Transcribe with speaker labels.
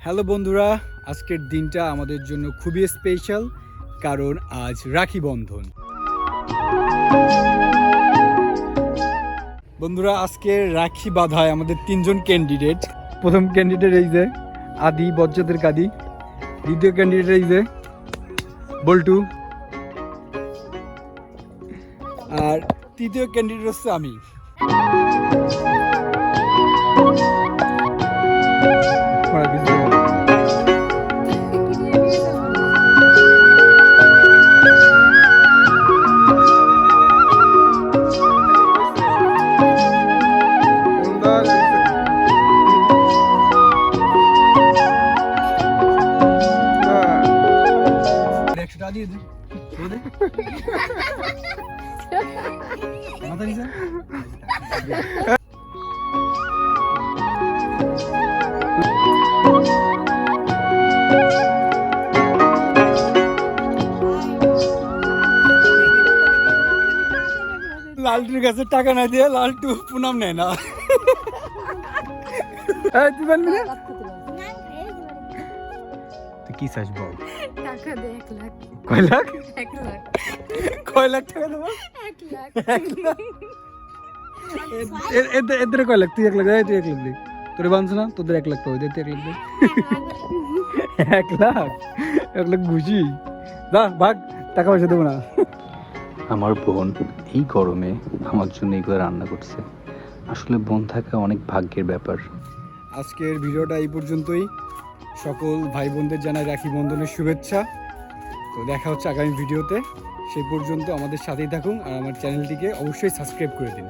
Speaker 1: Hello বন্ধুরা, আজকের দিনটা আমাদের জন্য খুবই স্পেশাল, কারণ আজ রাখি বন্ধন। বন্ধুরা, আজকে রাখি বাঁধায় আমাদের তিনজন ক্যান্ডিডেট। প্রথম ক্যান্ডিডেট এই যে আদি, বজ্জাতের কাদি। দ্বিতীয় ক্যান্ডিডেট এই যে বল্টু। আর তৃতীয় ক্যান্ডিডেট হচ্ছে আমি। লালটুর কাছে টাকা না দিয়ে লালটু পুনাম নেয় না। তুই বলবি না? তুই কি চাস বল?
Speaker 2: টাকা দে 1 লাখ।
Speaker 1: কয় লাখ?
Speaker 2: 1 লাখ।
Speaker 1: কয় লাখ টাকা দেবো?
Speaker 2: 1 লাখ।
Speaker 1: এদের কয় লাখ? তুই 1 লাখ দেয়, তুই 1 লাখ দে। তোরে বানছ না, তোদের 1 লাখ পাবো, দে তুই 1 লাখ দে। 1 লাখ? 1 লাখ ঘুষি? যা ভাগ, টাকা পয়সা দেবো না।
Speaker 3: আমার বোন এই গরমে আমার জন্য এগুলো রান্না করছে। আসলে বোন থাকা অনেক ভাগ্যের ব্যাপার।
Speaker 1: আজকের ভিডিওটা এই পর্যন্তই। সকল ভাই বোনদের জানাই রাখি বন্ধনের শুভেচ্ছা। তো দেখা হচ্ছে আগামী ভিডিওতে। সেই পর্যন্ত আমাদের সাথেই থাকুন আর আমার চ্যানেলটিকে অবশ্যই সাবস্ক্রাইব করে দিন।